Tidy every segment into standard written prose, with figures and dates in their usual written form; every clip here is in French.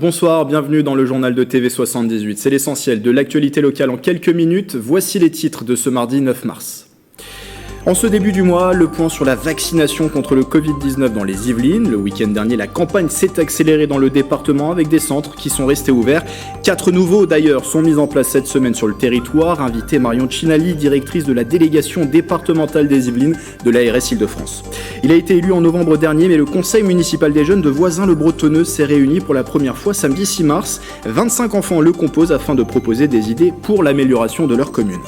Bonsoir, bienvenue dans le journal de TV78. C'est l'essentiel de l'actualité locale en quelques minutes. Voici les titres de ce mardi 9 mars. En ce début du mois, le point sur la vaccination contre le Covid-19 dans les Yvelines. Le week-end dernier, la campagne s'est accélérée dans le département avec des centres qui sont restés ouverts. 4 nouveaux d'ailleurs sont mis en place cette semaine sur le territoire. Invitée Marion Cinali, directrice de la délégation départementale des Yvelines de l'ARS Île-de-France. Il a été élu en novembre dernier, mais le conseil municipal des jeunes de Voisins-le-Bretonneux s'est réuni pour la première fois samedi 6 mars. 25 enfants le composent afin de proposer des idées pour l'amélioration de leur commune.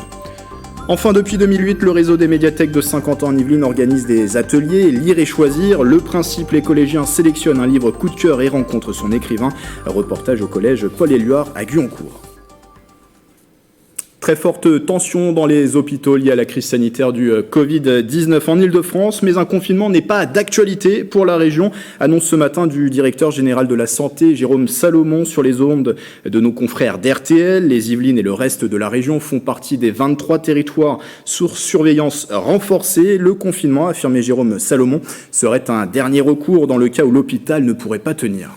Enfin, depuis 2008, le réseau des médiathèques de Saint-Quentin en Yvelines organise des ateliers Lire et choisir. Le principe, les collégiens sélectionnent un livre coup de cœur et rencontrent son écrivain. Un reportage au collège Paul-Éluard à Guyancourt. Très forte tension dans les hôpitaux liés à la crise sanitaire du Covid-19 en Ile-de-France, mais un confinement n'est pas d'actualité pour la région, annonce ce matin du directeur général de la santé, Jérôme Salomon, sur les ondes de nos confrères d'RTL. Les Yvelines et le reste de la région font partie des 23 territoires sous surveillance renforcée. Le confinement, affirmé Jérôme Salomon, serait un dernier recours dans le cas où l'hôpital ne pourrait pas tenir.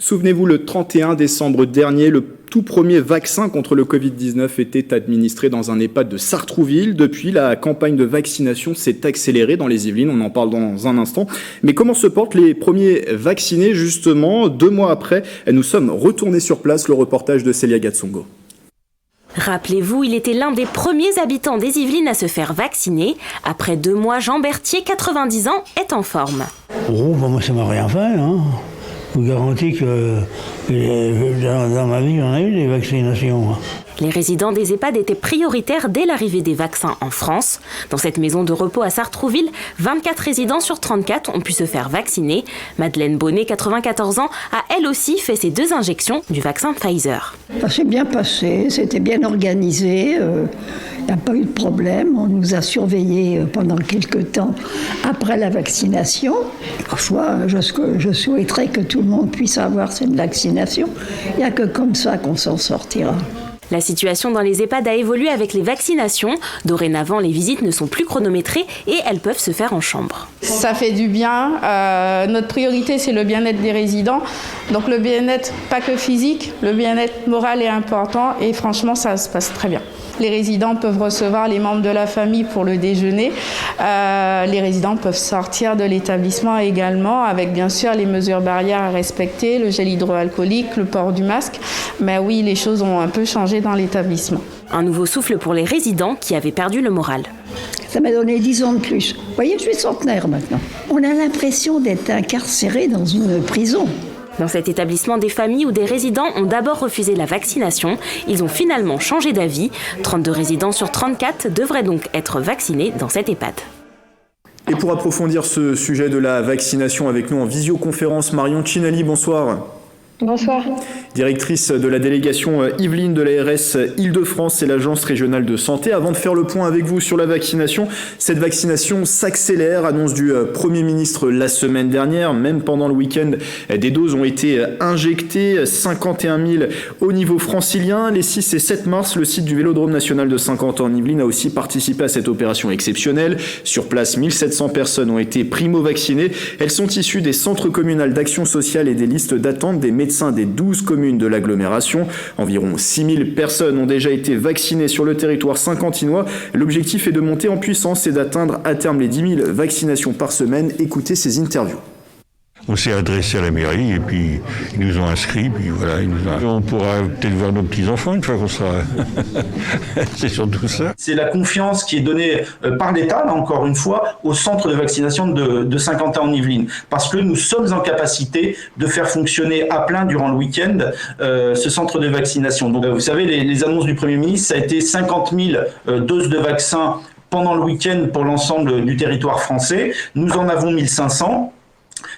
Souvenez-vous, le 31 décembre dernier, le tout premier vaccin contre le Covid-19 était administré dans un EHPAD de Sartrouville. Depuis, la campagne de vaccination s'est accélérée dans les Yvelines, on en parle dans un instant. Mais comment se portent les premiers vaccinés, justement? 2 mois après, nous sommes retournés sur place, le reportage de Célia Gatsongo. Rappelez-vous, il était l'un des premiers habitants des Yvelines à se faire vacciner. Après 2 mois, Jean Berthier, 90 ans, est en forme. Oh, bah moi ça m'a rien fait, hein. Je vous garantis que dans ma vie, j'en ai eu des vaccinations. Les résidents des EHPAD étaient prioritaires dès l'arrivée des vaccins en France. Dans cette maison de repos à Sartrouville, 24 résidents sur 34 ont pu se faire vacciner. Madeleine Bonnet, 94 ans, a elle aussi fait ses 2 injections du vaccin Pfizer. Ça s'est bien passé, c'était bien organisé. Il n'y a pas eu de problème. On nous a surveillés pendant quelques temps après la vaccination. Parfois, je souhaiterais que tout le monde puisse avoir cette vaccination. Il n'y a que comme ça qu'on s'en sortira. La situation dans les EHPAD a évolué avec les vaccinations. Dorénavant, les visites ne sont plus chronométrées et elles peuvent se faire en chambre. Ça fait du bien. Notre priorité, c'est le bien-être des résidents. Donc le bien-être, pas que physique, le bien-être moral est important et franchement, ça se passe très bien. Les résidents peuvent recevoir les membres de la famille pour le déjeuner. Les résidents peuvent sortir de l'établissement également avec bien sûr les mesures barrières à respecter, le gel hydroalcoolique, le port du masque. Mais oui, les choses ont un peu changé dans l'établissement. Un nouveau souffle pour les résidents qui avaient perdu le moral. Ça m'a donné 10 ans de plus. Vous voyez, je suis centenaire maintenant. On a l'impression d'être incarcéré dans une prison. Dans cet établissement, des familles ou des résidents ont d'abord refusé la vaccination. Ils ont finalement changé d'avis. 32 résidents sur 34 devraient donc être vaccinés dans cet EHPAD. Et pour approfondir ce sujet de la vaccination avec nous en visioconférence, Marion Cinali, bonsoir. Bonsoir. Directrice de la délégation Yvelines de l'ARS Île-de-France et l'Agence régionale de santé. Avant de faire le point avec vous sur la vaccination, cette vaccination s'accélère, annonce du Premier ministre la semaine dernière. Même pendant le week-end, des doses ont été injectées, 51 000 au niveau francilien. Les 6 et 7 mars, le site du Vélodrome national de Saint-Quentin en Yvelines a aussi participé à cette opération exceptionnelle. Sur place, 1700 personnes ont été primo-vaccinées. Elles sont issues des centres communaux d'action sociale et des listes d'attente des médecins des 12 communes de l'agglomération. Environ 6000 personnes ont déjà été vaccinées sur le territoire saint-quentinois. L'objectif est de monter en puissance et d'atteindre à terme les 10 000 vaccinations par semaine. Écoutez ces interviews. On s'est adressé à la mairie et puis ils nous ont inscrits, puis voilà, on pourra peut-être voir nos petits-enfants une fois qu'on sera... C'est surtout ça. C'est la confiance qui est donnée par l'État, là encore une fois, au centre de vaccination de Saint-Quentin en Yvelines. Parce que nous sommes en capacité de faire fonctionner à plein durant le week-end ce centre de vaccination. Donc vous savez, les annonces du Premier ministre, ça a été 50 000 doses de vaccins pendant le week-end pour l'ensemble du territoire français. Nous en avons 1500.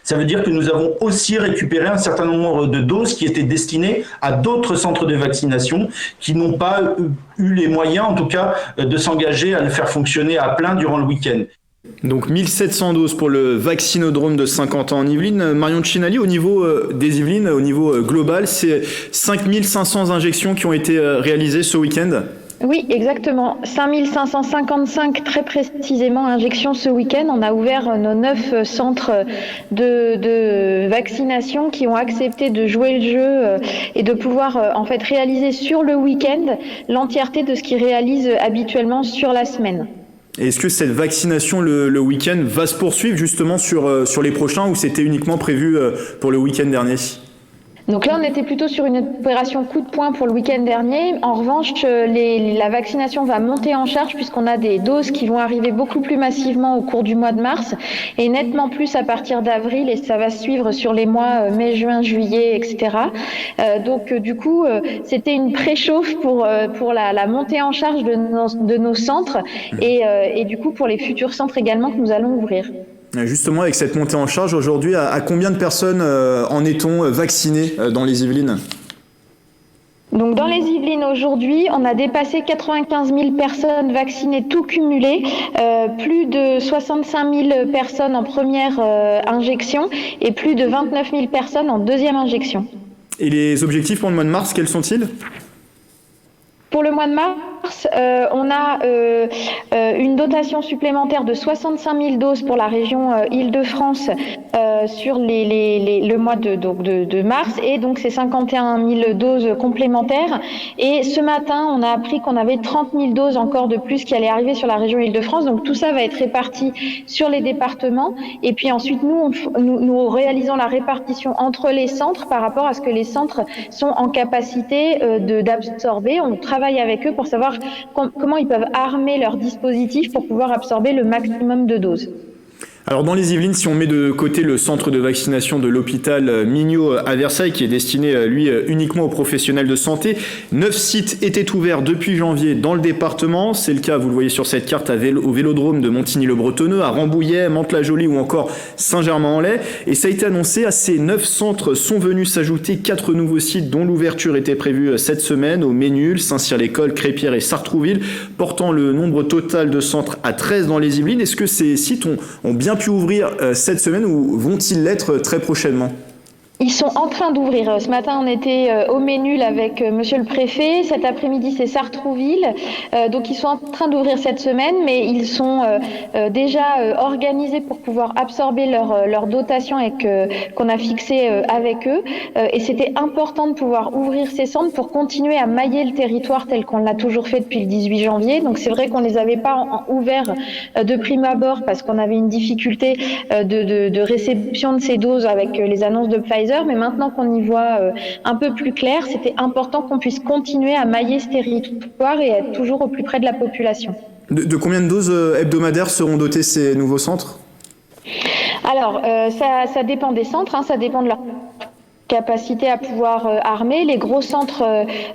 Ça veut dire que nous avons aussi récupéré un certain nombre de doses qui étaient destinées à d'autres centres de vaccination qui n'ont pas eu les moyens, en tout cas, de s'engager à le faire fonctionner à plein durant le week-end. Donc 1700 doses pour le vaccinodrome de Saint-Quentin en Yvelines. Marion Cinali, au niveau des Yvelines, au niveau global, c'est 5500 injections qui ont été réalisées ce week-end ? Oui, exactement. 5555 très précisément injections ce week-end. On a ouvert nos 9 centres de vaccination qui ont accepté de jouer le jeu et de pouvoir en fait réaliser sur le week-end l'entièreté de ce qu'ils réalisent habituellement sur la semaine. Et est-ce que cette vaccination le week-end va se poursuivre justement sur les prochains ou c'était uniquement prévu pour le week-end dernier ? Donc là, on était plutôt sur une opération coup de poing pour le week-end dernier. En revanche, la vaccination va monter en charge puisqu'on a des doses qui vont arriver beaucoup plus massivement au cours du mois de mars et nettement plus à partir d'avril et ça va suivre sur les mois mai, juin, juillet, etc. Donc du coup, c'était une préchauffe pour la montée en charge de nos centres et du coup pour les futurs centres également que nous allons ouvrir. Justement, avec cette montée en charge, aujourd'hui, à combien de personnes en est-on vaccinées dans les Yvelines ? Donc dans les Yvelines aujourd'hui, on a dépassé 95 000 personnes vaccinées tout cumulé, plus de 65 000 personnes en première injection et plus de 29 000 personnes en deuxième injection. Et les objectifs pour le mois de mars, quels sont-ils ? Pour le mois de mars, on a une dotation supplémentaire de 65 000 doses pour la région Île-de-France sur le mois de mars et donc c'est 51 000 doses complémentaires. Et ce matin, on a appris qu'on avait 30 000 doses encore de plus qui allaient arriver sur la région Île-de-France. Donc tout ça va être réparti sur les départements. Et puis ensuite, nous réalisons la répartition entre les centres par rapport à ce que les centres sont en capacité d'absorber. On travaille avec eux pour savoir comment ils peuvent armer leur dispositif pour pouvoir absorber le maximum de doses. Alors dans les Yvelines, si on met de côté le centre de vaccination de l'hôpital Mignot à Versailles, qui est destiné lui uniquement aux professionnels de santé, 9 sites étaient ouverts depuis janvier dans le département. C'est le cas, vous le voyez sur cette carte, au Vélodrome de Montigny-le-Bretonneux, à Rambouillet, Mantes-la-Jolie ou encore Saint-Germain-en-Laye. Et ça a été annoncé, à ces 9 centres sont venus s'ajouter 4 nouveaux sites dont l'ouverture était prévue cette semaine, au Ménul, Saint-Cyr-l'École, Crépierre et Sartrouville, portant le nombre total de centres à 13 dans les Yvelines. Est-ce que ces sites ont bien pu ouvrir cette semaine ou vont-ils l'être très prochainement ? Ils sont en train d'ouvrir. Ce matin, on était au Ménul avec monsieur le préfet. Cet après-midi, c'est Sartrouville. Donc, ils sont en train d'ouvrir cette semaine, mais ils sont déjà organisés pour pouvoir absorber leur dotation qu'on a fixée avec eux. Et c'était important de pouvoir ouvrir ces centres pour continuer à mailler le territoire tel qu'on l'a toujours fait depuis le 18 janvier. Donc, c'est vrai qu'on les avait pas ouverts de prime abord parce qu'on avait une difficulté de réception de ces doses avec les annonces de Pfizer. Mais maintenant qu'on y voit un peu plus clair, c'était important qu'on puisse continuer à mailler ce territoire et être toujours au plus près de la population. De combien de doses hebdomadaires seront dotés ces nouveaux centres ? Alors, ça dépend des centres, ça dépend de leur capacité à pouvoir armer. Les gros centres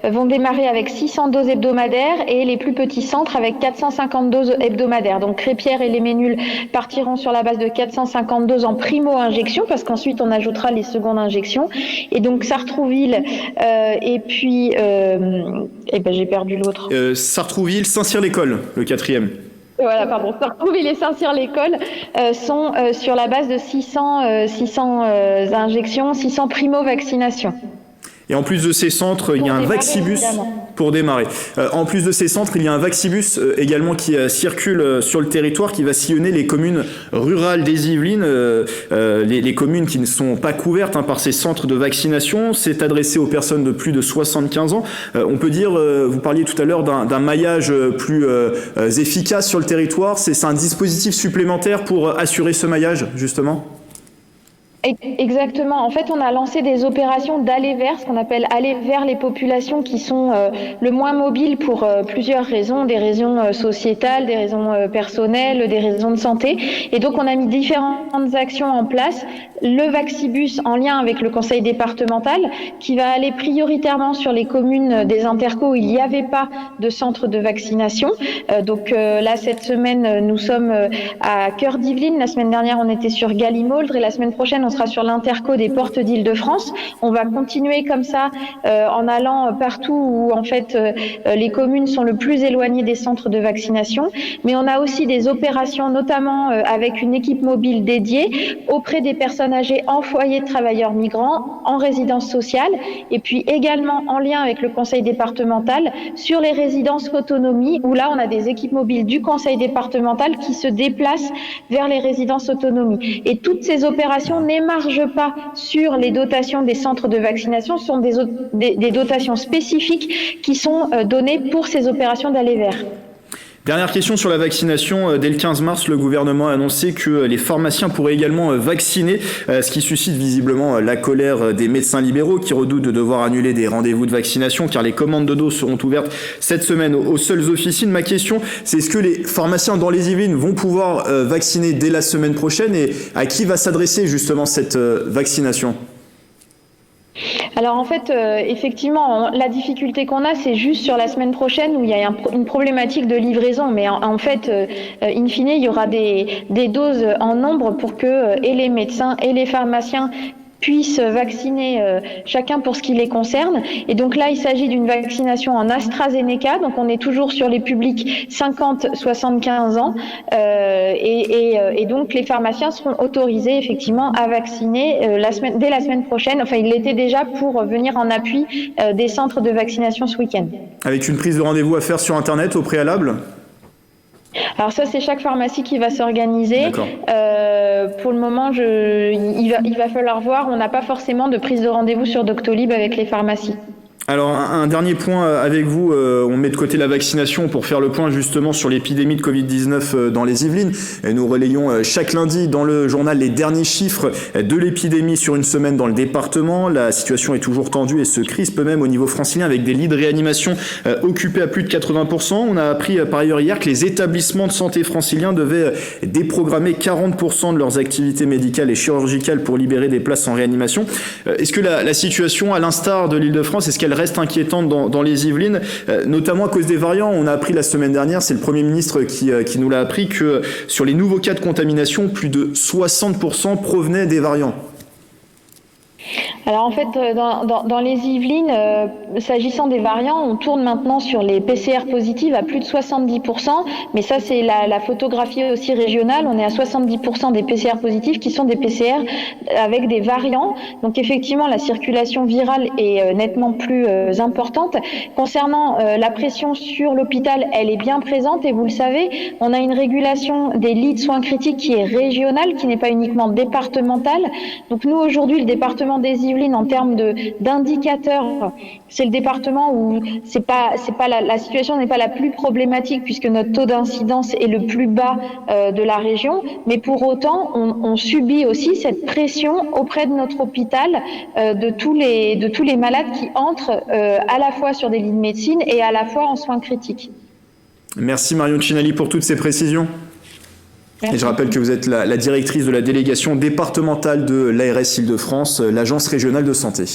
vont démarrer avec 600 doses hebdomadaires et les plus petits centres avec 450 doses hebdomadaires. Donc Crépierre et les Ménuls partiront sur la base de 450 doses en primo-injection parce qu'ensuite on ajoutera les secondes injections. Et donc Sartrouville et puis j'ai perdu l'autre. Sartrouville, Saint-Cyr-l'École, le 4e. Voilà, pardon. Sartrouville et Saint-Cyr-l'École sont sur la base de 600 injections, 600 primo-vaccinations. Et en plus de ces centres, il y a un Vaccibus pour démarrer. En plus de ces centres, il y a un Vaccibus également qui circule sur le territoire, qui va sillonner les communes rurales des Yvelines, les communes qui ne sont pas couvertes par ces centres de vaccination. C'est adressé aux personnes de plus de 75 ans. On peut dire, vous parliez tout à l'heure d'un maillage plus efficace sur le territoire. C'est un dispositif supplémentaire pour assurer ce maillage, justement ? Exactement. En fait, on a lancé des opérations d'aller vers, ce qu'on appelle aller vers les populations qui sont le moins mobiles pour plusieurs raisons, des raisons sociétales, des raisons personnelles, des raisons de santé. Et donc, on a mis différentes actions en place. Le Vaccibus en lien avec le conseil départemental qui va aller prioritairement sur les communes des intercos où il n'y avait pas de centre de vaccination. Donc là, cette semaine, nous sommes à Cœur d'Yvelines. La semaine dernière, on était sur Galimauldre et la semaine prochaine, on sera sur l'interco des portes d'Île-de-France. On va continuer comme ça en allant partout où en fait les communes sont le plus éloignées des centres de vaccination. Mais on a aussi des opérations, notamment avec une équipe mobile dédiée auprès des personnes âgées en foyer de travailleurs migrants, en résidence sociale, et puis également en lien avec le conseil départemental sur les résidences autonomie, où là on a des équipes mobiles du conseil départemental qui se déplacent vers les résidences autonomie. Et toutes ces opérations n'émargent pas sur les dotations des centres de vaccination, ce sont des dotations spécifiques qui sont données pour ces opérations d'aller vers. Dernière question sur la vaccination. Dès le 15 mars, le gouvernement a annoncé que les pharmaciens pourraient également vacciner, ce qui suscite visiblement la colère des médecins libéraux qui redoutent de devoir annuler des rendez-vous de vaccination car les commandes de doses seront ouvertes cette semaine aux seules officines. Ma question, c'est est-ce que les pharmaciens dans les Yvelines vont pouvoir vacciner dès la semaine prochaine et à qui va s'adresser justement cette vaccination ? Alors en fait, effectivement, la difficulté qu'on a, c'est juste sur la semaine prochaine où il y a une problématique de livraison. Mais en fait, in fine, il y aura des doses en nombre pour que et les médecins et les pharmaciens puissent vacciner chacun pour ce qui les concerne. Et donc là, il s'agit d'une vaccination en AstraZeneca. Donc on est toujours sur les publics 50-75 ans. Et donc les pharmaciens seront autorisés effectivement à vacciner dès la semaine prochaine. Enfin, ils l'étaient déjà pour venir en appui des centres de vaccination ce week-end. Avec une prise de rendez-vous à faire sur Internet au préalable ? Alors ça, c'est chaque pharmacie qui va s'organiser. Pour le moment, il va falloir voir. On n'a pas forcément de prise de rendez-vous sur Doctolib avec les pharmacies. Alors un dernier point avec vous, on met de côté la vaccination pour faire le point justement sur l'épidémie de Covid-19 dans les Yvelines. Et nous relayons chaque lundi dans le journal les derniers chiffres de l'épidémie sur une semaine dans le département. La situation est toujours tendue et se crispe même au niveau francilien avec des lits de réanimation occupés à plus de 80%. On a appris par ailleurs hier que les établissements de santé franciliens devaient déprogrammer 40% de leurs activités médicales et chirurgicales pour libérer des places en réanimation. Est-ce que la situation, à l'instar de l'Île-de-France, est-ce qu'elle reste inquiétante dans les Yvelines, notamment à cause des variants? On a appris la semaine dernière, c'est le Premier ministre qui nous l'a appris, que sur les nouveaux cas de contamination, plus de 60% provenaient des variants. Alors en fait, dans les Yvelines, s'agissant des variants, on tourne maintenant sur les PCR positives à plus de 70%, mais ça c'est la photographie aussi régionale, on est à 70% des PCR positifs qui sont des PCR avec des variants. Donc effectivement, la circulation virale est nettement plus importante. Concernant la pression sur l'hôpital, elle est bien présente et vous le savez, on a une régulation des lits de soins critiques qui est régionale, qui n'est pas uniquement départementale. Donc nous aujourd'hui, le département des Yvelines, en termes d'indicateurs, c'est le département où la situation n'est pas la plus problématique puisque notre taux d'incidence est le plus bas de la région, mais pour autant on subit aussi cette pression auprès de notre hôpital de tous les malades qui entrent à la fois sur des lits de médecine et à la fois en soins critiques. Merci Marion Cinali pour toutes ces précisions. Merci. Et je rappelle que vous êtes la directrice de la délégation départementale de l'ARS Île-de-France, l'agence régionale de santé.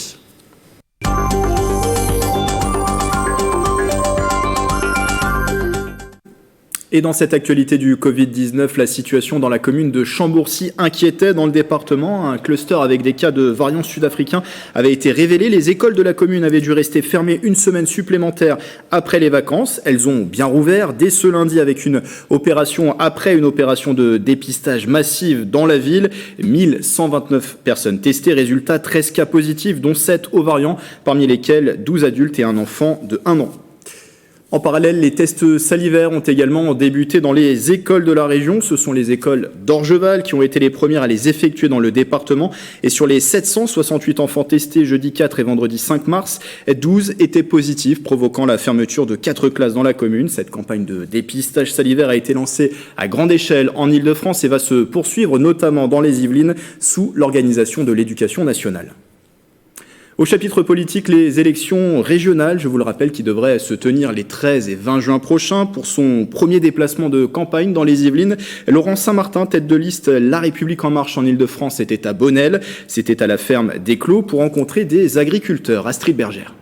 Et dans cette actualité du Covid-19, la situation dans la commune de Chambourcy inquiétait dans le département. Un cluster avec des cas de variants sud-africains avait été révélé. Les écoles de la commune avaient dû rester fermées une semaine supplémentaire après les vacances. Elles ont bien rouvert dès ce lundi après une opération de dépistage massive dans la ville. 1129 personnes testées. Résultat, 13 cas positifs, dont 7 aux variants, parmi lesquels 12 adultes et un enfant de 1 an. En parallèle, les tests salivaires ont également débuté dans les écoles de la région. Ce sont les écoles d'Orgeval qui ont été les premières à les effectuer dans le département. Et sur les 768 enfants testés jeudi 4 et vendredi 5 mars, 12 étaient positifs, provoquant la fermeture de 4 classes dans la commune. Cette campagne de dépistage salivaire a été lancée à grande échelle en Île-de-France et va se poursuivre notamment dans les Yvelines sous l'organisation de l'Éducation nationale. Au chapitre politique, les élections régionales, je vous le rappelle, qui devraient se tenir les 13 et 20 juin prochains pour son premier déplacement de campagne dans les Yvelines. Laurent Saint-Martin, tête de liste La République En Marche en Île-de-France, était à Bonnel. C'était à la ferme d'Éclos pour rencontrer des agriculteurs. Astrid Bergère.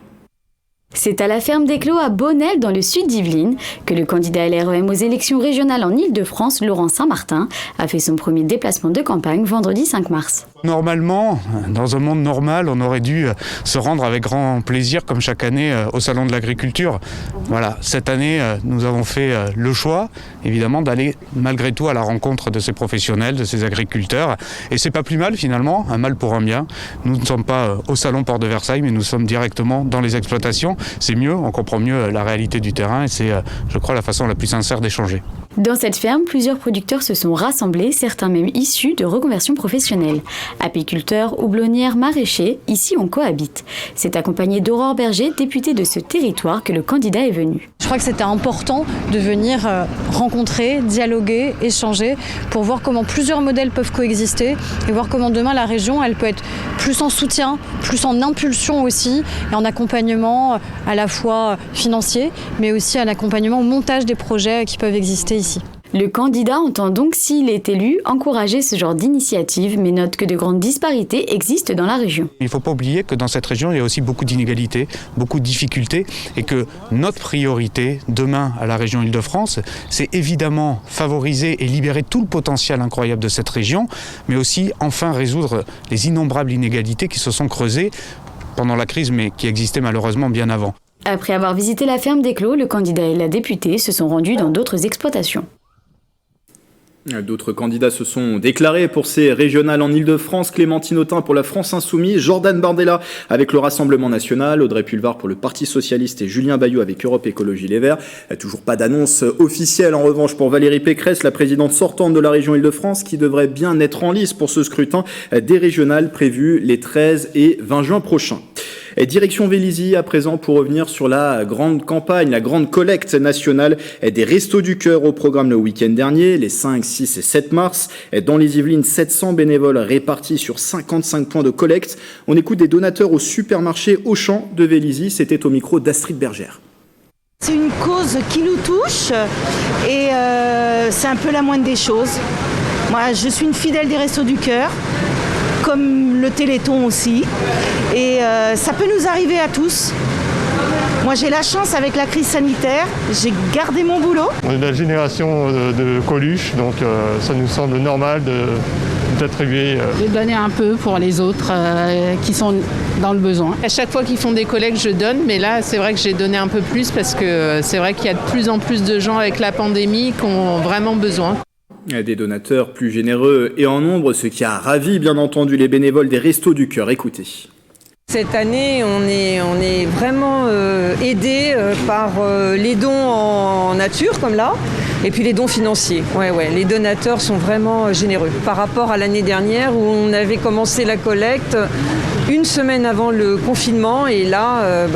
C'est à la ferme d'Éclos à Bonnel, dans le sud d'Yvelines, que le candidat LREM aux élections régionales en Île-de-France, Laurent Saint-Martin, a fait son premier déplacement de campagne vendredi 5 mars. Normalement, dans un monde normal, on aurait dû se rendre avec grand plaisir, comme chaque année, au Salon de l'Agriculture. Voilà, cette année, nous avons fait le choix, évidemment, d'aller malgré tout à la rencontre de ces professionnels, de ces agriculteurs. Et c'est pas plus mal, finalement, un mal pour un bien. Nous ne sommes pas au Salon Port de Versailles, mais nous sommes directement dans les exploitations. C'est mieux, on comprend mieux la réalité du terrain et c'est, je crois, la façon la plus sincère d'échanger. Dans cette ferme, plusieurs producteurs se sont rassemblés, certains même issus de reconversion professionnelle. Apiculteurs, houblonnières, maraîchers, ici on cohabite. C'est accompagné d'Aurore Berger, députée de ce territoire, que le candidat est venu. Je crois que c'était important de venir rencontrer, dialoguer, échanger pour voir comment plusieurs modèles peuvent coexister et voir comment demain la région elle peut être plus en soutien, plus en impulsion aussi et en accompagnement à la fois financier mais aussi à l'accompagnement au montage des projets qui peuvent exister ici. Le candidat entend donc, s'il est élu, encourager ce genre d'initiative, mais note que de grandes disparités existent dans la région. Il ne faut pas oublier que dans cette région, il y a aussi beaucoup d'inégalités, beaucoup de difficultés, et que notre priorité demain à la région Île-de-France, c'est évidemment favoriser et libérer tout le potentiel incroyable de cette région, mais aussi enfin résoudre les innombrables inégalités qui se sont creusées pendant la crise, mais qui existaient malheureusement bien avant. Après avoir visité la ferme d'Éclos, le candidat et la députée se sont rendus dans d'autres exploitations. D'autres candidats se sont déclarés pour ces régionales en Île-de-France. Clémentine Autain pour la France Insoumise, Jordan Bardella avec le Rassemblement National, Audrey Pulvar pour le Parti Socialiste et Julien Bayou avec Europe Écologie Les Verts. Toujours pas d'annonce officielle en revanche pour Valérie Pécresse, la présidente sortante de la région Île-de-France, qui devrait bien être en lice pour ce scrutin des régionales prévues les 13 et 20 juin prochains. Et direction Vélizy à présent pour revenir sur la grande campagne, la grande collecte nationale des Restos du Cœur au programme le week-end dernier, les 5, 6 et 7 mars. Dans les Yvelines, 700 bénévoles répartis sur 55 points de collecte. On écoute des donateurs au supermarché Auchan de Vélizy. C'était au micro d'Astrid Bergère. C'est une cause qui nous touche et c'est un peu la moindre des choses. Moi, je suis une fidèle des Restos du Cœur, comme le Téléthon aussi. Et ça peut nous arriver à tous. Moi, j'ai la chance, avec la crise sanitaire, j'ai gardé mon boulot. On est de la génération de Coluche, donc ça nous semble normal d'attribuer. J'ai donné un peu pour les autres qui sont dans le besoin. À chaque fois qu'ils font des collectes, je donne, mais là, c'est vrai que j'ai donné un peu plus parce que c'est vrai qu'il y a de plus en plus de gens avec la pandémie qui ont vraiment besoin. Des donateurs plus généreux et en nombre, ce qui a ravi bien entendu les bénévoles des Restos du Cœur. Écoutez. Cette année, on est vraiment aidés par les dons en nature, comme là, et puis les dons financiers. Ouais, les donateurs sont vraiment généreux. Par rapport à l'année dernière, où on avait commencé la collecte une semaine avant le confinement, et là,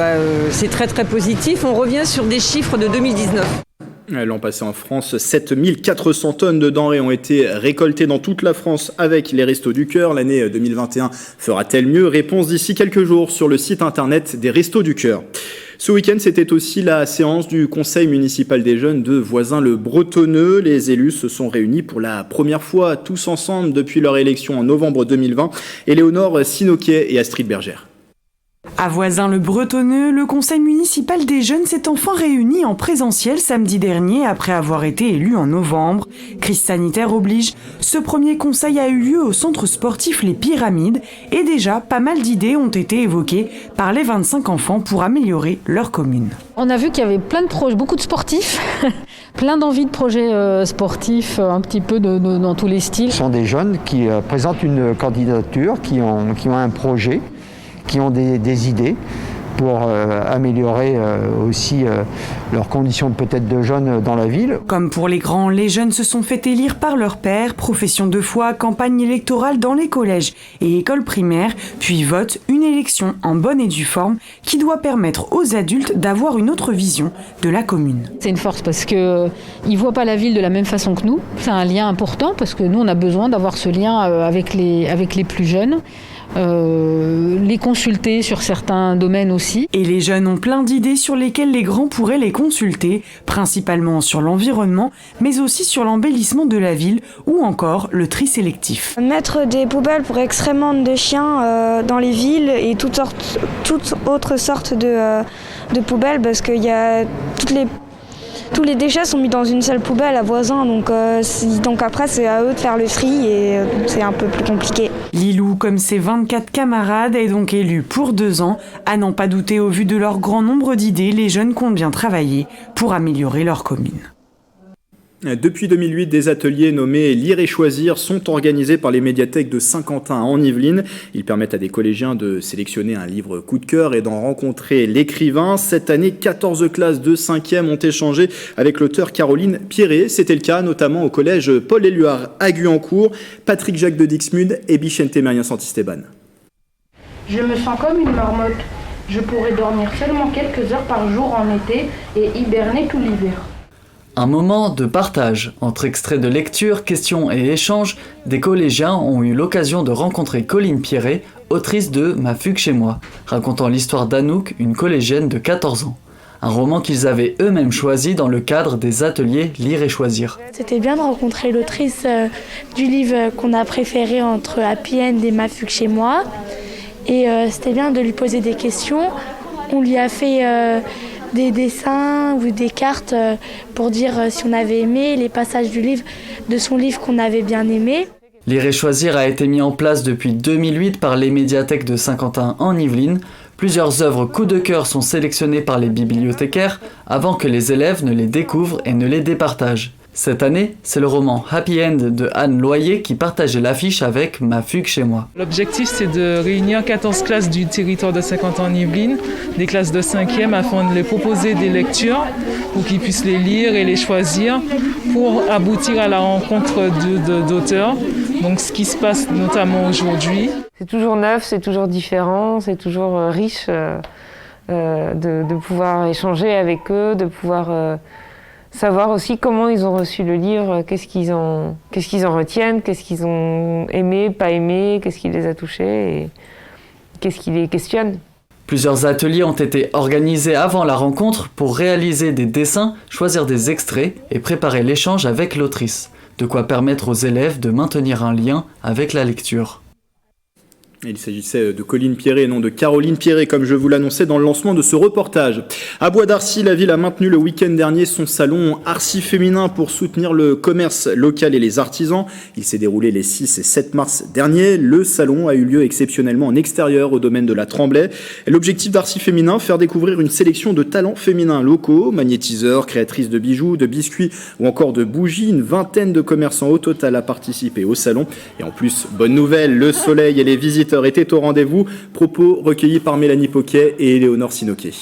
c'est très très positif. On revient sur des chiffres de 2019. L'an passé en France, 7400 tonnes de denrées ont été récoltées dans toute la France avec les Restos du Cœur. L'année 2021 fera-t-elle mieux ? Réponse d'ici quelques jours sur le site internet des Restos du Cœur. Ce week-end, c'était aussi la séance du Conseil municipal des jeunes de Voisins-le-Bretonneux. Les élus se sont réunis pour la première fois tous ensemble depuis leur élection en novembre 2020. Éléonore Sinoquet et Astrid Bergère. À Voisins-le-Bretonneux, le conseil municipal des jeunes s'est enfin réuni en présentiel samedi dernier après avoir été élu en novembre. Crise sanitaire oblige, ce premier conseil a eu lieu au centre sportif Les Pyramides et déjà pas mal d'idées ont été évoquées par les 25 enfants pour améliorer leur commune. On a vu qu'il y avait plein de projets, beaucoup de sportifs, plein d'envies de projets sportifs un petit peu dans tous les styles. Ce sont des jeunes qui présentent une candidature, qui ont un projet, qui ont des idées pour améliorer aussi leurs conditions peut-être de jeunes dans la ville. Comme pour les grands, les jeunes se sont fait élire par leur père, profession de foi, campagne électorale dans les collèges et écoles primaires, puis vote, une élection en bonne et due forme qui doit permettre aux adultes d'avoir une autre vision de la commune. C'est une force parce qu'ils ne voient pas la ville de la même façon que nous. C'est un lien important parce que nous, on a besoin d'avoir ce lien avec les plus jeunes. Les consulter sur certains domaines aussi. Et les jeunes ont plein d'idées sur lesquelles les grands pourraient les consulter, principalement sur l'environnement, mais aussi sur l'embellissement de la ville ou encore le tri sélectif. Mettre des poubelles pour excréments de chiens dans les villes et toutes toute autre sorte de poubelle parce qu'il y a tous les déchets sont mis dans une seule poubelle à Voisin, donc après c'est à eux de faire le tri et c'est un peu plus compliqué. Lilou, comme ses 24 camarades, est donc élue pour 2 ans. À n'en pas douter, au vu de leur grand nombre d'idées, les jeunes comptent bien travailler pour améliorer leur commune. Depuis 2008, des ateliers nommés Lire et Choisir sont organisés par les médiathèques de Saint-Quentin en Yvelines. Ils permettent à des collégiens de sélectionner un livre coup de cœur et d'en rencontrer l'écrivain. Cette année, 14 classes de 5e ont échangé avec l'auteur Caroline Pierret. C'était le cas notamment au collège Paul-Éluard à Guyancourt. Patrick Jacques de Dixmude et Bichente Maria Santisteban. Je me sens comme une marmotte. Je pourrais dormir seulement quelques heures par jour en été et hiberner tout l'hiver. Un moment de partage. Entre extraits de lecture, questions et échanges, des collégiens ont eu l'occasion de rencontrer Colline Pierret, autrice de Ma fugue chez moi, racontant l'histoire d'Anouk, une collégienne de 14 ans. Un roman qu'ils avaient eux-mêmes choisi dans le cadre des ateliers Lire et Choisir. C'était bien de rencontrer l'autrice du livre qu'on a préféré entre Happy End et Ma fugue chez moi. Et c'était bien de lui poser des questions. On lui a fait des dessins ou des cartes pour dire si on avait aimé les passages de son livre qu'on avait bien aimé. Lire et Choisir a été mis en place depuis 2008 par les médiathèques de Saint-Quentin en Yvelines. Plusieurs œuvres coup de cœur sont sélectionnées par les bibliothécaires avant que les élèves ne les découvrent et ne les départagent. Cette année, c'est le roman Happy End de Anne Loyer qui partageait l'affiche avec Ma fugue chez moi. L'objectif, c'est de réunir 14 classes du territoire de Saint-Quentin en Yvelines, des classes de 5e, afin de les proposer des lectures pour qu'ils puissent les lire et les choisir pour aboutir à la rencontre d'auteurs. Donc ce qui se passe notamment aujourd'hui. C'est toujours neuf, c'est toujours différent, c'est toujours riche de pouvoir échanger avec eux, de pouvoir savoir aussi comment ils ont reçu le livre, qu'est-ce qu'ils en retiennent, qu'est-ce qu'ils ont aimé, pas aimé, qu'est-ce qui les a touchés et qu'est-ce qui les questionne. Plusieurs ateliers ont été organisés avant la rencontre pour réaliser des dessins, choisir des extraits et préparer l'échange avec l'autrice. De quoi permettre aux élèves de maintenir un lien avec la lecture. Il s'agissait de Colline Pierret et non de Caroline Pierret, comme je vous l'annonçais dans le lancement de ce reportage. À Bois d'Arcy, la ville a maintenu le week-end dernier son salon Arcy féminin pour soutenir le commerce local et les artisans. Il s'est déroulé les 6 et 7 mars dernier. Le salon a eu lieu exceptionnellement en extérieur au domaine de la Tremblay. L'objectif d'Arcy féminin, faire découvrir une sélection de talents féminins locaux, magnétiseurs, créatrices de bijoux, de biscuits ou encore de bougies. Une vingtaine de commerçants au total a participé au salon. Et en plus, bonne nouvelle, le soleil et les visiteurs étaient au rendez-vous. Propos recueillis par Mélanie Poquet et Éléonore Sinoquet.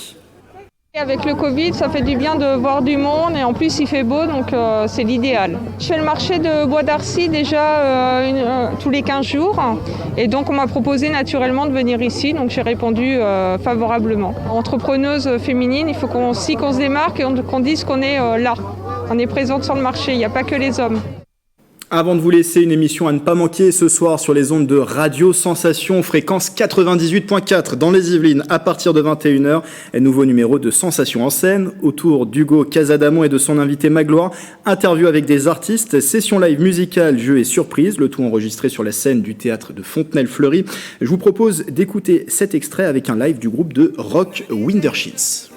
Avec le Covid, ça fait du bien de voir du monde et en plus il fait beau, donc c'est l'idéal. Je fais le marché de Bois d'Arcy déjà tous les 15 jours et donc on m'a proposé naturellement de venir ici, donc j'ai répondu favorablement. Entrepreneuse féminine, il faut qu'on se démarque et qu'on dise qu'on est là, on est présente sur le marché, il n'y a pas que les hommes. Avant de vous laisser, une émission à ne pas manquer ce soir sur les ondes de Radio Sensation, fréquence 98.4 dans les Yvelines à partir de 21h. Un nouveau numéro de Sensation en scène autour d'Hugo Casadamon et de son invité Magloire. Interview avec des artistes, session live musicale, jeux et surprises, le tout enregistré sur la scène du théâtre de Fontenelle-Fleury. Je vous propose d'écouter cet extrait avec un live du groupe de rock Windersheets.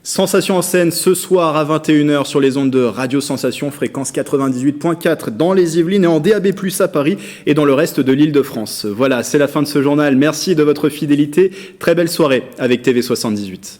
Sensation en scène ce soir à 21h sur les ondes de Radio Sensation, fréquence 98.4 dans les Yvelines et en DAB+ à Paris et dans le reste de l'Île-de-France. Voilà, c'est la fin de ce journal. Merci de votre fidélité. Très belle soirée avec TV78.